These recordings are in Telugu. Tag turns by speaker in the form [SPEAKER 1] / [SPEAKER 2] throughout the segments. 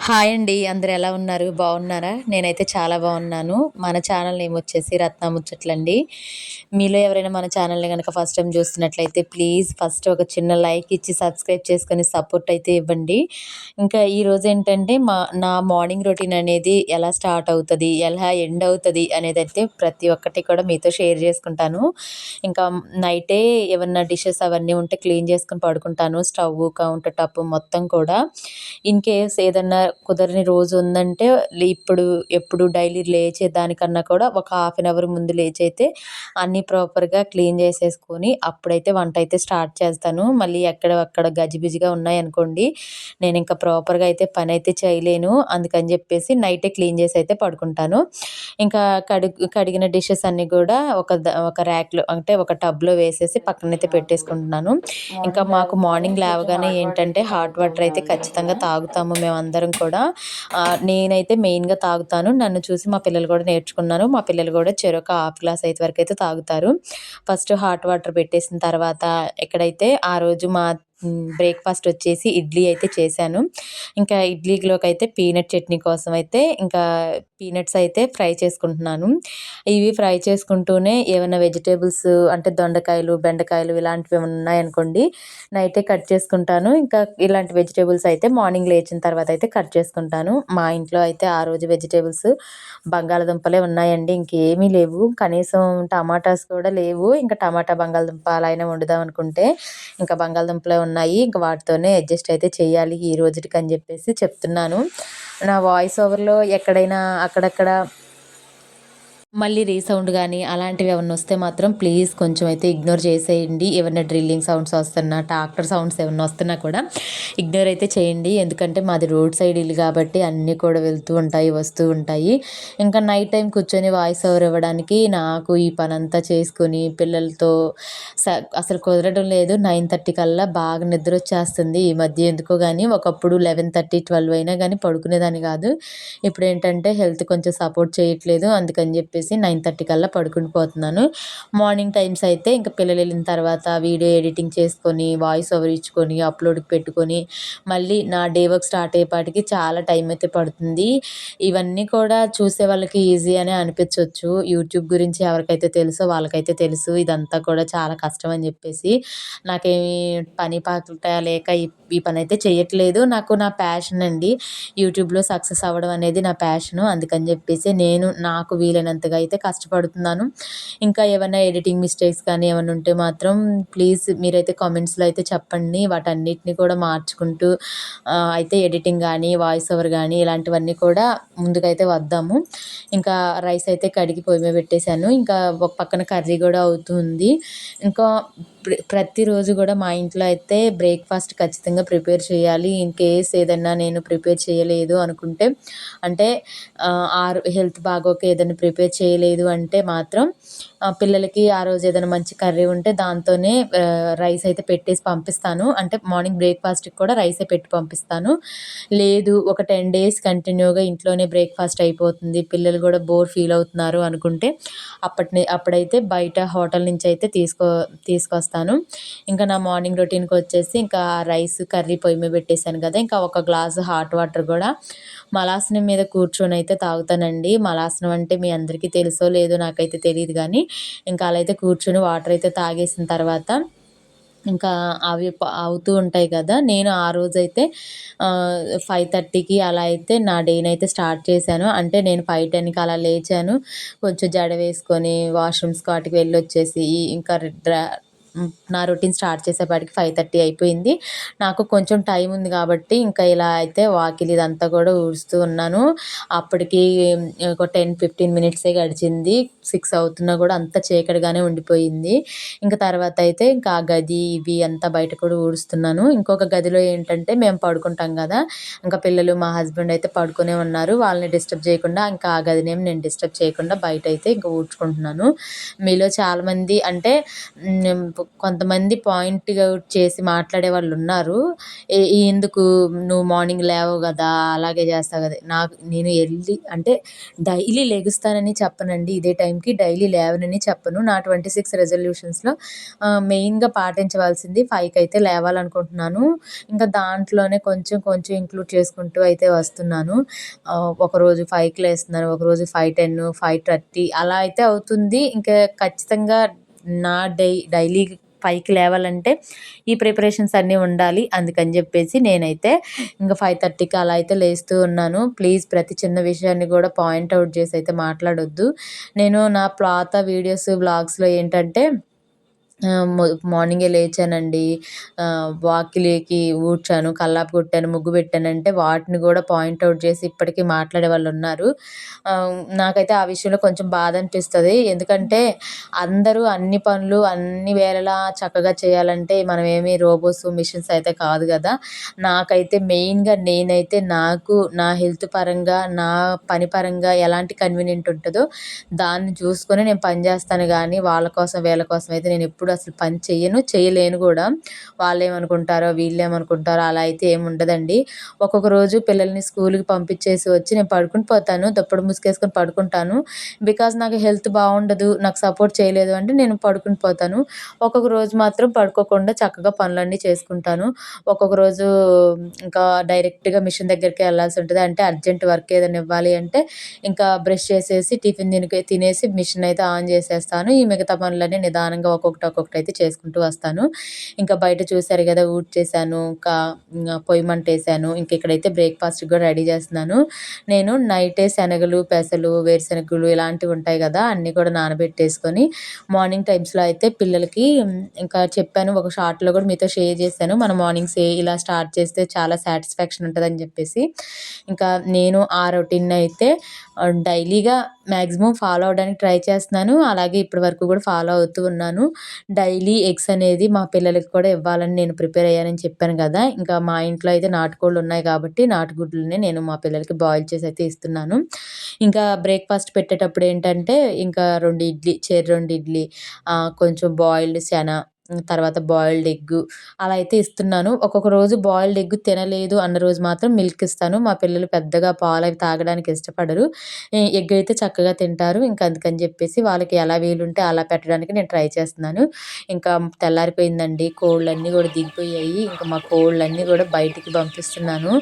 [SPEAKER 1] హాయ్ అండి. అందరూ ఎలా ఉన్నారు? బాగున్నారా? నేనైతే చాలా బాగున్నాను. మన ఛానల్ నేమ్ వచ్చేసి రత్న ముచ్చట్లండి. మీలో ఎవరైనా మన ఛానల్‌ని గనక ఫస్ట్ టైమ్ చూస్తున్నట్లయితే ప్లీజ్ ఫస్ట్ ఒక చిన్న లైక్ ఇచ్చి సబ్స్క్రైబ్ చేసుకొని సపోర్ట్ అయితే ఇవ్వండి. ఇంకా ఈరోజు ఏంటంటే నా మార్నింగ్ రొటీన్ అనేది ఎలా స్టార్ట్ అవుతది, ఎలా ఎండ్ అవుతది అనేదైతే ప్రతి ఒక్కటి కూడా మీతో షేర్ చేసుకుంటాను. ఇంకా నైటే ఏమన్నా డిషెస్ అవన్నీ ఉంటే క్లీన్ చేసుకొని పడుకుంటాను. స్టవ్, కౌంటర్ టాప్ మొత్తం కూడా. ఇన్ కేస్ ఏదన్నా కుదరని రోజు ఉందంటే ఎప్పుడు డైలీ లేచే దానికన్నా కూడా ఒక హాఫ్ అన్ అవర్ ముందు లేచైతే అన్నీ ప్రాపర్‌గా క్లీన్ చేసేసుకొని అప్పుడైతే వంటైతే స్టార్ట్ చేస్తాను. మళ్ళీ అక్కడ గజిబిజిగా ఉన్నాయనుకోండి, నేనింక ప్రాపర్‌గా అయితే పనైతే చేయలేను. అందుకని జెప్పేసి నైటే క్లీన్ చేసైతే పడుకుంటాను. ఇంకా కడిగిన డిషెస్ అన్నీ గూడా ఒక ర్యాక్‌లో అంటే ఒక టబ్‌లో వేసేసి పక్కనైతే పెట్టేసుకుంటున్నాను. ఇంకా మాకు మార్నింగ్ లేవగానే ఏంటంటే హాట్ వాటర్ అయితే ఖచ్చితంగా తాగుతాము మేమందరం కూడా. నేనైతే మెయిన్‌గా తాగుతాను. నన్ను చూసి మా పిల్లలు కూడా నేర్చుకున్నారు. మా పిల్లలు కూడా చెరొక హాఫ్ గ్లాస్ అయితే వరకైతే తాగుతారు. ఫస్ట్ హాట్ వాటర్ పెట్టేసిన తర్వాత ఎక్కడైతే ఆ రోజు బ్రేక్‌ఫాస్ట్ వచ్చేసి ఇడ్లీ అయితే చేశాను. ఇంకా ఇడ్లీలోకైతే పీనట్ చట్నీ కోసం అయితే ఇంకా పీనట్స్ అయితే ఫ్రై చేసుకుంటున్నాను. ఇవి ఫ్రై చేసుకుంటూనే ఏవన్నా వెజిటబుల్స్ అంటే దొండకాయలు, బెండకాయలు ఇలాంటివి ఏమన్నా ఉన్నాయనుకోండి, నైటే కట్ చేసుకుంటాను. ఇంకా ఇలాంటి వెజిటబుల్స్ అయితే మార్నింగ్ లేచిన తర్వాత అయితే కట్ చేసుకుంటాను. మా ఇంట్లో అయితే ఆ రోజు వెజిటబుల్స్ బంగాళదుంపలే ఉన్నాయండి. ఇంకేమీ లేవు. కనీసం టమాటాస్ కూడా లేవు. ఇంకా టమాటా, బంగాళదుంప అలా అయినా వండుదాం అనుకుంటే ఇంకా బంగాళదుంపలే ఉన్నాయి. ఇంక వాటితోనే అడ్జస్ట్ అయితే చేయాలి ఈ రోజుటికని జెప్పేసి చెప్తున్నాను. నా వాయిస్ ఓవర్‌లో ఎక్కడైనా అక్కడక్కడ మళ్ళీ రీసౌండ్ గానీ, అలాంటివేమన్నా వస్తే మాత్రం ప్లీజ్ కొంచెం అయితే ఇగ్నోర్ చేసేయండి. ఏవన్నా డ్రిల్లింగ్ సౌండ్స్ వస్తున్నా, ట్రాక్టర్ సౌండ్స్ ఏమన్నా వస్తున్నా కూడా ఇగ్నోర్ అయితే చేయండి. ఎందుకంటే మాది రోడ్ సైడ్ ఇల్లు కాబట్టి అన్నీ కూడా వెళ్తూ ఉంటాయి, వస్తూ ఉంటాయి. ఇంకా నైట్ టైం కూర్చొని వాయిస్ ఓవర్ ఇవ్వడానికి నాకు ఈ పనంతా చేసుకొని పిల్లలతో అసలు కుదరడం లేదు. 9:30 కల్లా బాగా నిద్రొచ్చేస్తుంది. ఈ మధ్య ఎందుకో గానీ ఒకప్పుడు 11:30, 12 అయినా గానీ పడుకునేదాన్ని గాదు. ఇప్పుడేంటంటే హెల్త్ కొంచెం సపోర్ట్ చేయట్లేదు. అందుకని జెప్పేసి 9:30 కల్లా పడుకుండి పోతున్నాను. మార్నింగ్ టైమ్స్ అయితే ఇంక పిల్లలెళ్ళిన తర్వాత వీడియో ఎడిటింగ్ చేసుకొని, వాయిస్ ఓవర్ ఇచ్చుకొని, అప్‌లోడ్‌కి పెట్టుకొని, మళ్ళీ నా డే వర్క్ స్టార్ట్ అయ్యేపాటికి చాలా టైం అయితే పడుతుంది. ఇవన్నీ కూడా చూసే వాళ్ళకి ఈజీ అనే అనిపించొచ్చు. యూట్యూబ్ గురించి ఎవరికైతే తెలుసో వాళ్ళకైతే తెలుసు. ఇదంతా కూడా చాలా కష్టం అని జెప్పేసి. నాకేమీ పని పాట లేక ఈ పనైతే చెయ్యట్లేదు. నా ప్యాషన్ అండి. యూట్యూబ్‌లో సక్సెస్ అవ్వడం అనేది నా ప్యాషను. అందుకని జెప్పేసి నాకు వీలైనంతగా అయితే కష్టపడుతున్నాను. ఇంకా ఏవన్నా ఎడిటింగ్ మిస్టేక్స్ కానీ ఏమన్నా ఉంటే మాత్రం ప్లీజ్ మీరైతే కామెంట్స్‌లో అయితే చెప్పండి. వాటన్నిటిని కూడా మార్చుకుంటూ అయితే ఎడిటింగ్ గానీ, వాయిస్ ఓవర్ గానీ ఇలాంటివన్నీ కూడా ముందుకైతే వద్దాము. ఇంకా రైస్ అయితే కడిగి పొయ్యి మీద పెట్టేశాను. ఇంకా ఒక పక్కన కర్రీ గూడా అవుతూ ఉంది. ఇంకా ప్రతిరోజు గూడా మా ఇంట్లో అయితే బ్రేక్‌ఫాస్ట్ ఖచ్చితంగా ప్రిపేర్ చేయాలి. ఇన్‌కేస్ ఏదన్నా నేను ప్రిపేర్ చేయలేదు అనుకుంటే అంటే హెల్త్ బాగోక ఏదైనా ప్రిపేర్ చేయలేదు అంటే మాత్రం పిల్లలకి ఆ రోజు ఏదైనా మంచి కర్రీ ఉంటే దాంతోనే రైస్ అయితే పెట్టేసి పంపిస్తాను. అంటే మార్నింగ్ బ్రేక్‌ఫాస్ట్‌కి కూడా రైసే పెట్టి పంపిస్తాను. లేదు ఒక 10 డేస్ కంటిన్యూగా ఇంట్లోనే బ్రేక్‌ఫాస్ట్ అయిపోతుంది. పిల్లలు గూడా బోర్ ఫీల్ అవుతున్నారు అనుకుంటే అప్పుడైతే బయట హోటల్ నుంచి అయితే తీసుకొస్తాను. ఇంకా నా మార్నింగ్ రొటీన్‌కొచ్చేసి ఇంకా రైస్, కర్రీ పొయ్యి మీద పెట్టేసాను గదా! ఇంకా ఒక గ్లాసు హాట్ వాటర్ గూడా మలాసనం మీద కూర్చొనైతే తాగుతానండి. మలాసనం అంటే మీ అందరికీ తెలుసో లేదో నాకైతే తెలీదు గానీ, ఇంకా అలా అయితే కూర్చొని వాటర్ అయితే తాగేసిన తర్వాత ఇంకా అవి అవుతూ ఉంటాయి కదా! నేను ఆ రోజైతే 5:30కి అలా అయితే నా డేనైతే స్టార్ట్ చేశాను. అంటే నేను 5:10కి అలా లేచాను. కొంచెం జడ వేసుకొని వాష్‌రూమ్స్‌కి వాటికి వెళ్ళొచ్చేసి ఇంకా నా రొటీన్ స్టార్ట్ చేసేపాటికి 5:30 అయిపోయింది. నాకు కొంచెం టైం ఉంది కాబట్టి ఇంకా ఇలా అయితే వాకిలి ఇదంతా కూడా ఊడుస్తూ ఉన్నాను. అప్పటికి ఒక 10, 15 మినిట్సే గడిచింది. 6 అవుతున్నా కూడా అంతా చీకటిగానే ఉండిపోయింది. ఇంక తర్వాత అయితే ఇంకా ఆ గది ఇవి అంతా బయట కూడా ఊడుస్తున్నాను. ఇంకొక గదిలో ఏంటంటే మేము పడుకుంటాం గదా! ఇంకా పిల్లలు, మా హస్బెండ్ అయితే పడుకునే ఉన్నారు. వాళ్ళని డిస్టర్బ్ చేయకుండా ఇంకా ఆ గదినేమో నేను డిస్టర్బ్ చేయకుండా బయటైతే ఇంక ఊడ్చుకుంటున్నాను. మీలో చాలామంది అంటే కొంతమంది పాయింట్ అవుట్ చేసి మాట్లాడే వాళ్ళు ఉన్నారు. ఎందుకు నువ్వు మార్నింగ్ లేవవు కదా, అలాగే చేస్తావు కదా. నేను అంటే డైలీ లెగుస్తానని చెప్పనండి, ఇదే టైంకి డైలీ లేవనని చెప్పను. నా 26 రెజల్యూషన్స్లో మెయిన్గా పాటించవలసింది 5కి అయితే లేవాలనుకుంటున్నాను. ఇంకా దాంట్లోనే కొంచెం కొంచెం ఇంక్లూడ్ చేసుకుంటూ అయితే వస్తున్నాను. ఒకరోజు 5కి లేస్తున్నాను, ఒకరోజు 5:10, 5:30 అలా అయితే అవుతుంది. ఇంకా ఖచ్చితంగా నా డైలీ 5కి లేవాలంటే ఈ ప్రిపరేషన్స్ అన్నీ ఉండాలి. అందుకని చెప్పేసి నేనైతే ఇంకా 5:30కి అలా అయితే లేస్తూ ఉన్నాను. ప్లీజ్ ప్రతి చిన్న విషయాన్ని కూడా పాయింట్ అవుట్ చేసి అయితే మాట్లాడొద్దు. నేను నా పాత వీడియోస్ వ్లాగ్స్లో ఏంటంటే మార్నింగే లేచానండి, వాకిలికి ఊడ్చాను, కల్లాపు కొట్టాను, ముగ్గు పెట్టానంటే వాటిని కూడా పాయింట్ అవుట్ చేసి ఇప్పటికీ మాట్లాడే వాళ్ళు ఉన్నారు. నాకైతే ఆ విషయంలో కొంచెం బాధ అనిపిస్తుంది. ఎందుకంటే అందరూ అన్ని పనులు అన్ని వేళలా చక్కగా చేయాలంటే మనం ఏమి రోబోస్ మిషన్స్ అయితే కాదు కదా. నాకైతే మెయిన్గా నేనైతే నాకు నా హెల్త్ పరంగా నా పని పరంగా ఎలాంటి కన్వీనియంట్ ఉంటుందో దాన్ని చూసుకొని నేను పని చేస్తాను. కానీ వాళ్ళ కోసం వీళ్ళ కోసం అయితే నేను ఎప్పుడు అసలు పని చెయ్యను, చేయలేను కూడా. వాళ్ళేమనుకుంటారో వీళ్ళేమనుకుంటారో అలా అయితే ఏమి ఉండదండి. ఒక్కొక్క రోజు పిల్లల్ని స్కూల్కి పంపించేసి వచ్చి నేను పడుకుని పోతాను, దుప్పటి ముసుగేసుకొని పడుకుంటాను. బికాజ్ నాకు హెల్త్ బాగుండదు, నాకు సపోర్ట్ చేయలేదు అంటే నేను పడుకుని పోతాను. ఒక్కొక్క రోజు మాత్రం పడుకోకుండా చక్కగా పనులన్నీ చేసుకుంటాను. ఒక్కొక్క రోజు ఇంకా డైరెక్ట్గా మిషన్ దగ్గరికి వెళ్ళాల్సి ఉంటుంది. అంటే అర్జెంట్ వర్క్ ఏదైనా ఇవ్వాలి అంటే ఇంకా బ్రష్ చేసేసి టిఫిన్ తినేసి మిషన్ అయితే ఆన్ చేసేస్తాను. ఈ మిగతా పనులన్నీ నిదానంగా ఒక్కొక్కటి అయితే చేసుకుంటూ వస్తాను. ఇంకా బయట చూసారు కదా, ఊడ్చేసాను, ఇంకా పొయ్యి మంట వేసాను. ఇంక ఇక్కడైతే బ్రేక్ఫాస్ట్కి కూడా రెడీ చేస్తున్నాను. నేను నైటే శనగలు, పెసలు, వేరుశనగలు ఇలాంటివి ఉంటాయి కదా, అన్నీ కూడా నానబెట్టేసుకొని మార్నింగ్ టైమ్స్లో అయితే పిల్లలకి ఇంకా చెప్పాను, ఒక షార్ట్లో కూడా మీతో షేర్ చేశాను. మన మార్నింగ్స్ ఇలా స్టార్ట్ చేస్తే చాలా సాటిస్ఫాక్షన్ ఉంటుందని చెప్పేసి ఇంకా నేను ఆ రొటీన్ అయితే డైలీగా మ్యాక్సిమం ఫాలో అవ్వడానికి ట్రై చేస్తున్నాను. అలాగే ఇప్పటి వరకు కూడా ఫాలో అవుతూ ఉన్నాను. డైలీ ఎగ్స్ అనేది మా పిల్లలకి కూడా ఇవ్వాలని నేను ప్రిపేర్ అయ్యానని చెప్పాను కదా. ఇంకా మా ఇంట్లో అయితే నాటుకోళ్ళు ఉన్నాయి కాబట్టి నాటుగుడ్లని నేను మా పిల్లలకి బాయిల్ చేసి అయితే ఇస్తున్నాను. ఇంకా బ్రేక్ఫాస్ట్ పెట్టేటప్పుడు ఏంటంటే ఇంకా 2 ఇడ్లీ, కొంచెం బాయిల్డ్ శన, తర్వాత బాయిల్డ్ ఎగ్గు అలా అయితే ఇస్తున్నాను. ఒక్కొక్క రోజు బాయిల్డ్ ఎగ్ తినలేదు అన్న రోజు మాత్రం మిల్క్ ఇస్తాను. మా పిల్లలు పెద్దగా పాలు అవి తాగడానికి ఇష్టపడరు. ఎగ్ అయితే చక్కగా తింటారు. ఇంకా అందుకని చెప్పేసి వాళ్ళకి ఎలా వీలుంటే అలా పెట్టడానికి నేను ట్రై చేస్తున్నాను. ఇంకా తెల్లారిపోయిందండి, కోళ్ళన్నీ కూడా దిగిపోయాయి. ఇంకా మా కోళ్ళన్నీ కూడా బయటికి పంపిస్తున్నాను.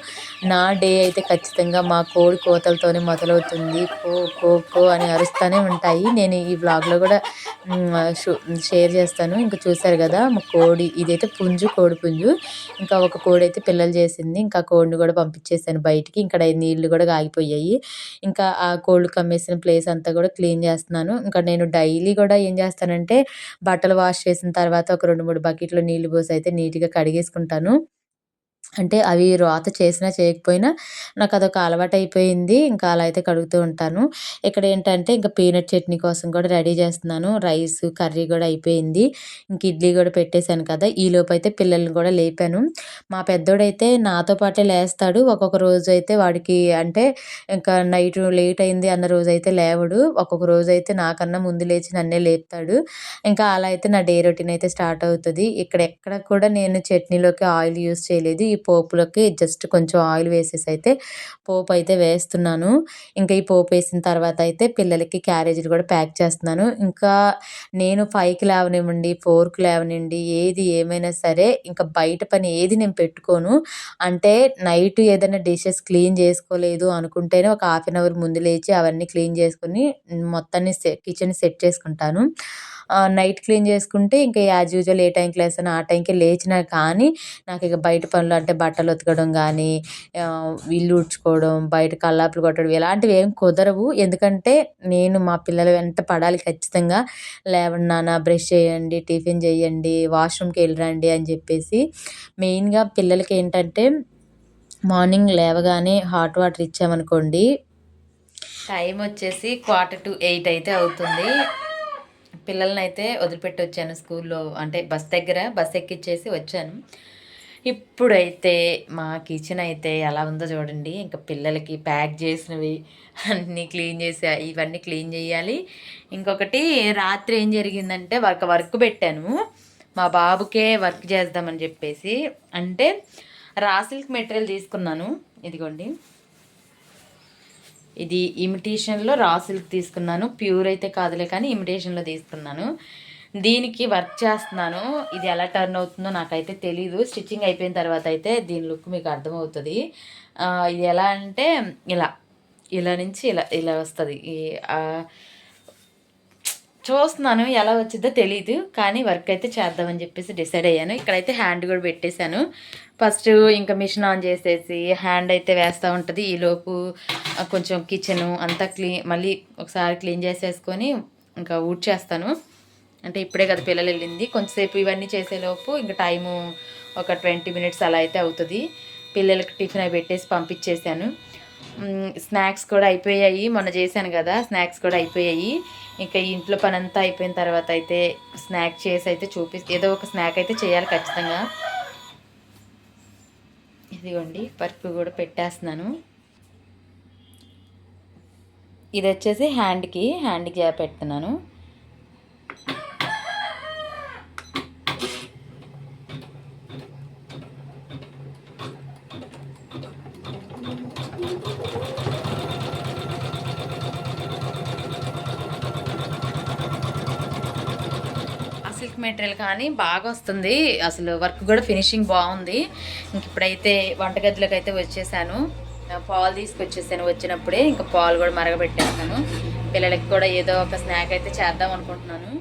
[SPEAKER 1] నా డే అయితే ఖచ్చితంగా మా కోడి కోతలతోనే మొదలవుతుంది. కో కో కో అని అరుస్తూనే ఉంటాయి. నేను ఈ వ్లాగ్లో కూడా షేర్ చేస్తాను. ఇంకా చూసారు కదా మా కోడి, ఇదైతే కోడి పుంజు. ఇంకా ఒక కోడి అయితే పిల్లలు చేసింది. ఇంకా కోడిని కూడా పంపించేసాను బయటికి. ఇక్కడ నీళ్లు కూడా ఆగిపోయాయి. ఇంకా ఆ కోళ్ళు కమ్మేసిన ప్లేస్ అంతా కూడా క్లీన్ చేస్తున్నాను. ఇంకా నేను డైలీ కూడా ఏం చేస్తానంటే బట్టలు వాష్ చేసిన తర్వాత ఒక 2-3 బకెట్లు నీళ్లు పోసి అయితే నీట్గా కడిగేసుకుంటాను. అంటే అవి రోత చేసినా చేయకపోయినా నాకు అదొక అలవాటు అయిపోయింది. ఇంకా అలా అయితే కడుగుతూ ఉంటాను. ఇక్కడ ఏంటంటే ఇంకా పీనట్ చట్నీ కోసం కూడా రెడీ చేస్తున్నాను. రైస్ కర్రీ కూడా అయిపోయింది. ఇంక ఇడ్లీ కూడా పెట్టేశాను కదా. ఈలోపు అయితే పిల్లల్ని కూడా లేపాను. మా పెద్దోడైతే నాతో పాటే లేస్తాడు. ఒక్కొక్క రోజు అయితే వాడికి అంటే ఇంకా నైట్ లేట్ అయింది అన్న రోజైతే లేవడు. ఒక్కొక్క రోజైతే నాకన్నా ముందు లేచి నన్నే లేపుతాడు. ఇంకా అలా అయితే నా డే రొటీన్ అయితే స్టార్ట్ అవుతది. ఇక్కడ ఎక్కడ కూడా నేను చట్నీలోకి ఆయిల్ యూజ్ చేయలేదు. ఈ పోపులోకి జస్ట్ కొంచెం ఆయిల్ వేసేసి అయితే పోపు అయితే వేస్తున్నాను. ఇంకా ఈ పోపు వేసిన తర్వాత అయితే పిల్లలకి క్యారేజీలు కూడా ప్యాక్ చేస్తున్నాను. ఇంకా నేను 5కి లేవనివ్వండి, 4కి లేవనివ్వండి, ఏది ఏమైనా సరే ఇంకా బయట పని ఏది నేను పెట్టుకోను. అంటే నైట్ ఏదైనా డిషెస్ క్లీన్ చేసుకోలేదు అనుకుంటేనే ఒక హాఫ్ అన్ అవర్ ముందు లేచి అవన్నీ క్లీన్ చేసుకొని మొత్తాన్ని కిచెన్ సెట్ చేసుకుంటాను. నైట్ క్లీన్ చేసుకుంటే ఇంకా యాజ్ యూజువల్ ఏ టైంకి లేస్తానో ఆ టైంకే లేచినా కానీ నాకు ఇక బయట పనులు అంటే బట్టలు ఉతకడం కానీ, ఇల్లు ఊడ్చుకోవడం, బయట కల్లాపులు కొట్టడం ఇలాంటివి ఏం కుదరవు. ఎందుకంటే నేను మా పిల్లల వెంట పడాలి ఖచ్చితంగా. లేవండి నాన్న, బ్రష్ చేయండి, టిఫిన్ చేయండి, వాష్రూమ్కి వెళ్ళిరండి అని చెప్పేసి. మెయిన్గా పిల్లలకి ఏంటంటే మార్నింగ్ లేవగానే హాట్ వాటర్ ఇచ్చామనుకోండి, టైం వచ్చేసి 7:45 అయితే అవుతుంది. పిల్లల్ని అయితే వదిలిపెట్టి వచ్చాను స్కూల్లో, అంటే బస్ ఎక్కిచ్చేసి వచ్చాను. ఇప్పుడైతే మా కిచెన్ అయితే ఎలా ఉందో చూడండి. ఇంకా పిల్లలకి ప్యాక్ చేసినవి అన్నీ క్లీన్ చేసి ఇవన్నీ క్లీన్ చేయాలి. ఇంకొకటి రాత్రి ఏం జరిగిందంటే వర్క్ పెట్టాను. మా బాబుకే వర్క్ చేద్దామని చెప్పేసి. అంటే రా సిల్క్ మెటీరియల్ తీసుకున్నాను. ఇదిగోండి, ఇది ఇమిటేషన్లో రా సిల్క్ తీసుకున్నాను. ప్యూర్ అయితే కాదులే కానీ ఇమిటేషన్లో తీసుకున్నాను. దీనికి వర్క్ చేస్తున్నాను. ఇది ఎలా టర్న్ అవుతుందో నాకైతే తెలీదు. స్టిచ్చింగ్ అయిపోయిన తర్వాత అయితే దీని లుక్ మీకు అర్థమవుతుంది. ఇది ఎలా అంటే ఇలా ఇలా నుంచి ఇలా ఇలా వస్తుంది. చూస్తున్నాను ఎలా వచ్చిందో తెలీదు, కానీ వర్క్ అయితే చేద్దామని చెప్పేసి డిసైడ్ అయ్యాను. ఇక్కడైతే హ్యాండ్ కూడా పెట్టేశాను. ఫస్ట్ ఇంకా మిషన్ ఆన్ చేసేసి హ్యాండ్ అయితే వేస్తూ ఉంటుంది. ఈలోపు కొంచెం కిచెను అంతా మళ్ళీ ఒకసారి క్లీన్ చేసేసుకొని ఇంకా ఊడ్చేస్తాను. అంటే ఇప్పుడే కదా పిల్లలు వెళ్ళింది, కొంచెంసేపు ఇవన్నీ చేసేలోపు ఇంకా టైము ఒక 20 మినిట్స్ అలా అయితే అవుతుంది. పిల్లలకి టిఫిన్ అవి పెట్టేసి పంపించేశాను. స్నాక్స్ కూడా అయిపోయాయి, మొన్న చేశాను కదా, స్నాక్స్ కూడా అయిపోయాయి. ఇంకా ఇంట్లో పని అంతా అయిపోయిన తర్వాత అయితే స్నాక్ చేసి అయితే ఏదో ఒక స్నాక్ అయితే చేయాలి ఖచ్చితంగా. ఇదిగోండి వర్క్ కూడా పెట్టేస్తున్నాను. ఇది వచ్చేసి హ్యాండ్కి పెడుతున్నాను. సిల్క్ మెటీరియల్ కానీ బాగా వస్తుంది, అసలు వర్క్ కూడా ఫినిషింగ్ బాగుంది. ఇంక ఇప్పుడైతే వంటగదిలోకి అయితే వచ్చేసాను. పాలు తీసుకొచ్చేసాను వచ్చినప్పుడే. ఇంకా పాలు కూడా మరగబెట్టేస్తాను. పిల్లలకి కూడా ఏదో ఒక స్నాక్ అయితే చేద్దాం అనుకుంటున్నాను.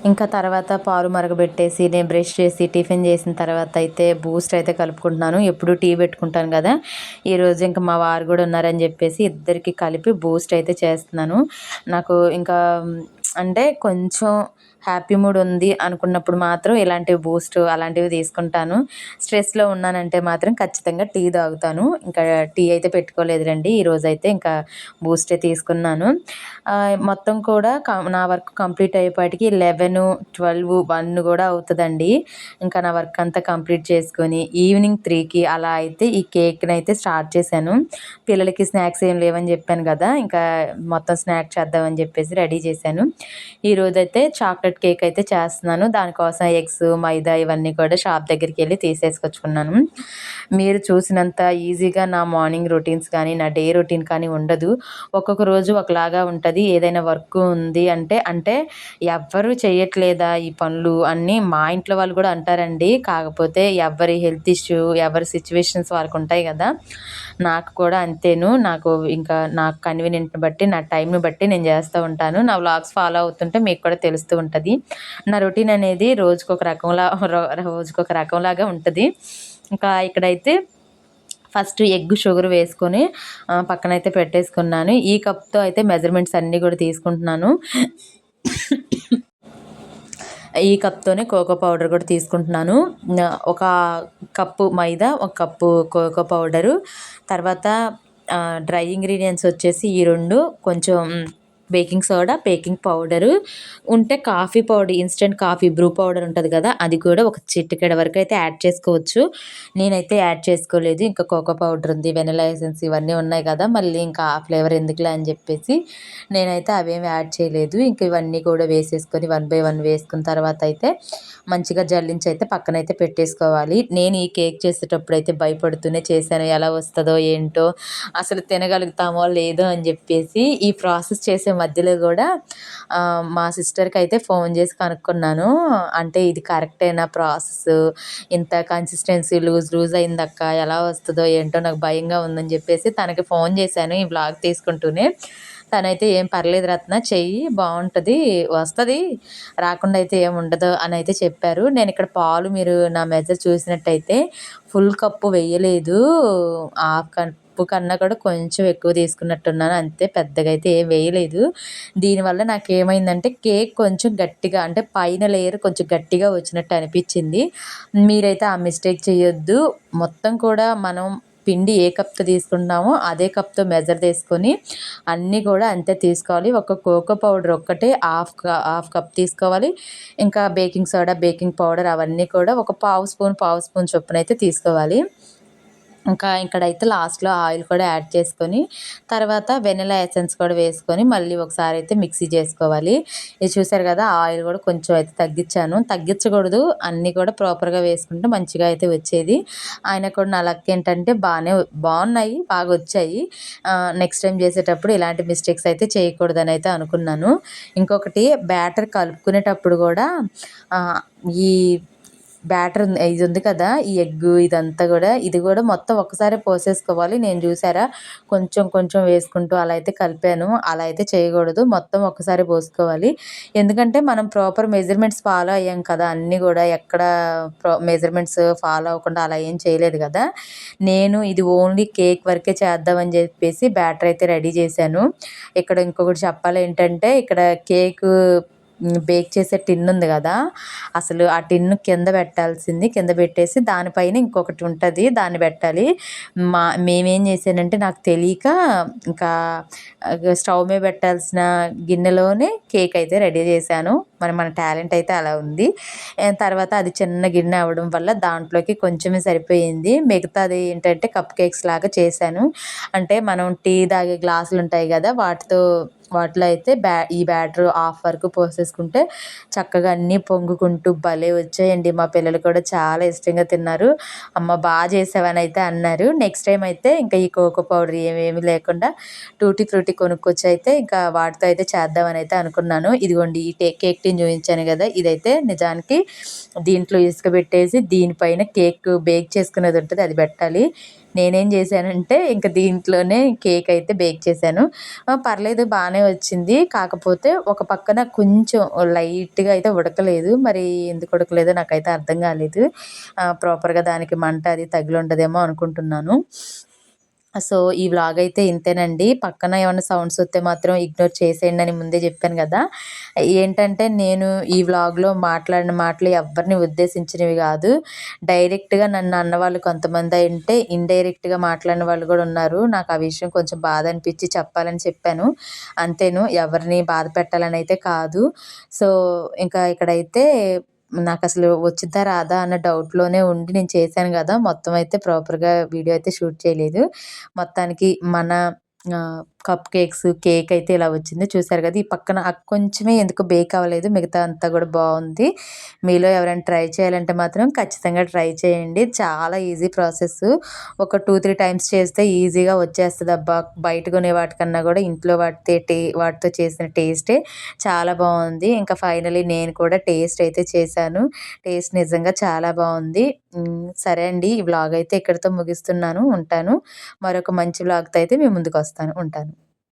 [SPEAKER 1] ఇంకా తర్వాత పాలు మరగబెట్టేసి నేను బ్రష్ చేసి టిఫిన్ చేసిన తర్వాత అయితే బూస్ట్ అయితే కలుపుకుంటున్నాను. ఎప్పుడు టీ పెట్టుకుంటాను కదా, ఈరోజు ఇంకా మా వారు కూడా ఉన్నారని చెప్పేసి ఇద్దరికి కలిపి బూస్ట్ అయితే చేస్తున్నాను. నాకు ఇంకా అంటే కొంచెం హ్యాపీ మూడ్ ఉంది అనుకున్నప్పుడు మాత్రం ఇలాంటివి బూస్ట్ అలాంటివి తీసుకుంటాను. స్ట్రెస్లో ఉన్నానంటే మాత్రం ఖచ్చితంగా టీ తాగుతాను. ఇంకా టీ అయితే పెట్టుకోలేదు రండి, ఈరోజైతే ఇంకా బూస్టే తీసుకున్నాను. మొత్తం కూడా నా వర్క్ కంప్లీట్ అయ్యేపాటికి 11, 12, 1 కూడా అవుతుందండి. ఇంకా నా వర్క్ అంతా కంప్లీట్ చేసుకొని ఈవినింగ్ 3కి అలా అయితే ఈ కేక్ని అయితే స్టార్ట్ చేశాను. పిల్లలకి స్నాక్స్ ఏం లేవని చెప్పాను కదా, ఇంకా మొత్తం స్నాక్ చేద్దామని చెప్పేసి రెడీ చేశాను. ఈరోజైతే చాక్లెట్ కేక్ అయితే చేస్తున్నాను. దానికోసం ఎగ్స్, మైదా ఇవన్నీ కూడా షాప్ దగ్గరికి వెళ్ళి తీసేసుకొచ్చుకున్నాను. మీరు చూసినంత ఈజీగా నా మార్నింగ్ రొటీన్స్ కానీ నా డే రొటీన్ కానీ ఉండదు. ఒక్కొక్క రోజు ఒకలాగా ఉంటుంది. ఏదైనా వర్క్ ఉంది అంటే ఎవ్వరు చేయట్లేదా ఈ పనులు అన్నీ మా ఇంట్లో వాళ్ళు కూడా అంటారండి. కాకపోతే ఎవరి హెల్త్ ఇష్యూ, ఎవరి సిచ్యువేషన్స్ వాళ్ళకు ఉంటాయి కదా, నాకు కూడా అంతేను. నాకు కన్వీనియంట్ని బట్టి నా టైంని బట్టి నేను చేస్తూ ఉంటాను. నా వ్లాగ్స్ ఫాలో అవుతుంటే మీకు కూడా తెలుస్తూ ఉంటుంది. నా రొటీన్ అనేది రోజుకొక రకంలాగా ఉంటుంది. ఇంకా ఇక్కడైతే ఫస్ట్ ఎగ్ షుగర్ వేసుకొని పక్కనైతే పెట్టేసుకున్నాను. ఈ కప్తో అయితే మెజర్మెంట్స్ అన్నీ కూడా తీసుకుంటున్నాను. ఈ కప్తోనే కోకో పౌడర్ కూడా తీసుకుంటున్నాను. ఒక కప్పు మైదా, ఒక కప్పు కోకో పౌడరు, తర్వాత డ్రై ఇంగ్రీడియంట్స్ వచ్చేసి ఈ 2, కొంచెం బేకింగ్ సోడా, బేకింగ్ పౌడరు ఉంటే coffee powder, instant coffee Bru powder ఉంటుంది కదా, అది కూడా ఒక చిటికెడ వరకు అయితే యాడ్ చేసుకోవచ్చు. నేనైతే యాడ్ చేసుకోలేదు. ఇంకా కోకో పౌడర్ ఉంది, వెనిలా ఎసెన్స్ ఇవన్నీ ఉన్నాయి కదా, మళ్ళీ ఇంకా ఆ ఫ్లేవర్ ఎందుకులే అని చెప్పేసి నేనైతే అవేమి యాడ్ చేయలేదు. ఇంక ఇవన్నీ కూడా వేసేసుకొని 1 బై 1 వేసుకున్న తర్వాత అయితే మంచిగా జల్లించి అయితే పక్కనైతే పెట్టేసుకోవాలి. నేను ఈ కేక్ చేసేటప్పుడు అయితే భయపడుతూనే చేశాను, ఎలా వస్తుందో ఏంటో, అసలు తినగలుగుతామో లేదో అని చెప్పేసి. ఈ ప్రాసెస్ చేసే మధ్యలో కూడా మా సిస్టర్కి అయితే ఫోన్ చేసి కనుక్కున్నాను. అంటే ఇది కరెక్టేనా ప్రాసెస్, ఇంత కన్సిస్టెన్సీ లూజ్ అయిందక్క, ఎలా వస్తుందో ఏంటో నాకు భయంగా ఉందని చెప్పేసి తనకి ఫోన్ చేశాను ఈ వ్లాగ్ తీసుకుంటూనే. తనైతే ఏం పర్లేదు రత్న, చెయ్యి బాగుంటుంది, వస్తుంది, రాకుండా అయితే ఏం ఉండదు అని అయితే చెప్పారు. నేను ఇక్కడ పాలు మీరు నా మెజర్ చూసినట్టయితే ఫుల్ కప్పు వేయలేదు, హాఫ్ కప్పు కన్నా కూడా కొంచెం ఎక్కువ తీసుకున్నట్టున్నాను అంతే, పెద్దగా అయితే ఏం వేయలేదు. దీనివల్ల నాకు ఏమైందంటే కేక్ కొంచెం గట్టిగా, అంటే పైన లేయర్ కొంచెం గట్టిగా వచ్చినట్టు అనిపించింది. మీరైతే ఆ మిస్టేక్ చేయొద్దు. మొత్తం కూడా మనం పిండి ఏ కప్తో తీసుకుంటున్నామో అదే కప్తో మెజర్ తీసుకొని అన్నీ కూడా అంతే తీసుకోవాలి. ఒక కోకో పౌడర్ ఒక్కటే హాఫ్ కప్ తీసుకోవాలి. ఇంకా బేకింగ్ సోడా, బేకింగ్ పౌడర్ అవన్నీ కూడా ఒక పావు స్పూన్ చొప్పున అయితే తీసుకోవాలి. ఇంకా ఇక్కడైతే లాస్ట్‌లో ఆయిల్ కూడా యాడ్ చేసుకొని, తర్వాత వెనిల్లా ఎసెన్స్ కూడా వేసుకొని, మళ్ళీ ఒకసారి అయితే మిక్సీ చేసుకోవాలి. ఇది చూసారు కదా! ఆయిల్ కూడా కొంచెం అయితే తగ్గిచ్చాను. తగ్గించకూడదు, అన్నీ కూడా ప్రాపర్‌గా వేసుకుంటే మంచిగా అయితే వచ్చేది. అయినా కూడా నా లక్ ఏంటంటే బాగున్నాయి, బాగొచ్చాయి. నెక్స్ట్ టైమ్ చేసేటప్పుడు ఇలాంటి మిస్టేక్స్ అయితే చేయకూడదని అయితే అనుకున్నాను. ఇంకొకటి బ్యాటర్ కలుపుకునేటప్పుడు కూడా ఆహ్, ఈ బ్యాటర్ ఇది ఉంది కదా! ఈ ఎగ్గు ఇదంతా గూడా, ఇది గూడా మొత్తం ఒక్కసారే పోసేసుకోవాలి. నేను చూసారా కొంచెం కొంచెం వేసుకుంటూ అలా అయితే కలిపాను. అలా అయితే చేయకూడదు. మొత్తం ఒక్కసారే పోసుకోవాలి. ఎందుకంటే మనం ప్రాపర్ మెజర్‌మెంట్స్ ఫాలో అయ్యాం కదా! అన్నీ గూడా ఎక్కడ మెజర్‌మెంట్స్ ఫాలో అవ్వకుండా అలా ఏం చేయలేదు గదా! నేను ఇది ఓన్లీ కేక్ వరకే చేద్దామని జెప్పేసి బ్యాటర్ అయితే రెడీ చేశాను. ఇక్కడ ఇంకొకటి చెప్పాలేంటంటే, ఇక్కడ కేకు బేక్ చేసే టిన్ ఉంది గదా! అసలు ఆ టిన్ కింద పెట్టాల్సింది. కింద పెట్టేసి దానిపైన ఇంకొకటి ఉంటది. దాన్ని పెట్టాలి. మేమేం చేశానంటే నాకు తెలీక ఇంకా స్టవ్ మీద పెట్టాల్సిన గిన్నెలోనే కేక్ అయితే రెడీ చేశాను. మరి మన టాలెంట్ అయితే అలా ఉంది. తర్వాత అది చిన్న గిన్నె అవ్వడం వల్ల దాంట్లోకి కొంచెమే సరిపోయింది. మిగతాది ఏంటంటే కప్ కేక్స్ లాగా చేశాను. అంటే మనం టీ తాగే గ్లాసులుంటాయి గదా! వాటిలో అయితే ఈ బ్యాటర్ హాఫ్ వరకు పోసేసుకుంటే చక్కగా అన్నీ పొంగుకుంటూ భలే వచ్చాయండి. మా పిల్లలు కూడా చాలా ఇష్టంగా తిన్నారు. అమ్మ చేసావని అయితే అన్నారు. నెక్స్ట్ టైమ్ అయితే ఇంకా ఈ కోకో పౌడర్ ఏమేమి లేకుండా టూటీ ఫ్రూటీ కొనుక్కొచ్చి అయితే ఇంకా వాటితో అయితే చేద్దామని అయితే అనుకున్నాను. ఇదిగోండి ఈ కేక్ టిన్ చూపించాను కదా! ఇదైతే నిజానికి దీంట్లో ఇసుక పెట్టేసి దీనిపైన కేక్ బేక్ చేసుకునేది ఉంటుంది, అది పెట్టాలి. నేనేం చేశానంటే ఇంక దీంట్లోనే కేక్ అయితే బేక్ చేశాను. పర్లేదు బాగానే వచ్చింది. కాకపోతే ఒక పక్కన కొంచెం లైట్‌గా అయితే ఉడకలేదు. మరి ఎందుకు ఉడకలేదో నాకైతే అర్థం కాలేదు. ప్రాపర్‌గా దానికి మంట అది తగిలుండదేమో అనుకుంటున్నాను. సో, ఈ వ్లాగ్ అయితే ఇంతేనండి. పక్కన ఏమన్నా సౌండ్స్ వస్తే మాత్రం ఇగ్నోర్ చేసేయండి అని ముందే చెప్పాను కదా! ఏంటంటే నేను ఈ వ్లాగ్‌లో మాట్లాడిన మాటలు ఎవ్వరిని ఉద్దేశించినవి కాదు. డైరెక్ట్‌గా నన్ను అన్నవాళ్ళు కొంతమంది ఉంటే, ఇండైరెక్ట్‌గా మాట్లాడిన వాళ్ళు కూడా ఉన్నారు. నాకు ఆ విషయం కొంచెం బాధ అనిపించి చెప్పాలని చెప్పాను. అంతేను, ఎవరిని బాధ పెట్టాలని అయితే కాదు. సో, ఇంకా ఇక్కడైతే నాకసలు వచ్చిద్దా రాదా అన్న డౌట్‌లోనే ఉండి నేను చేశాను గదా! మొత్తం అయితే ప్రాపర్‌గా వీడియో అయితే షూట్ చేయలేదు. మొత్తానికి మన కప్ కేక్స్, కేక్ అయితే ఇలా వచ్చింది. చూసారు గదా! ఈ పక్కన కొంచెమే ఎందుకో బేక్ అవ్వలేదు. మిగతా అంతా గూడా బావుంది. మీలో ఎవరైనా ట్రై చేయాలంటే మాత్రం ఖచ్చితంగా ట్రై చేయండి. చాలా ఈజీ ప్రాసెస్సు. ఒక 2, 3 టైమ్స్ చేస్తే ఈజీగా వచ్చేస్తదబ్బా! బయట కొనే వాటికన్నా గూడా ఇంట్లో వాటితో చేసిన టేస్టే చాలా బావుంది. ఇంకా ఫైనల్లీ నేను కూడా టేస్ట్ అయితే చేశాను. టేస్ట్ నిజంగా చాలా బావుంది. సరే అండి. ఈ వ్లాగ్ అయితే ఇక్కడితో ముగిస్తున్నాను. ఉంటాను. మరొక మంచి వ్లాగ్‌తో అయితే మీ ముందుకొస్తాను. ఉంటాను.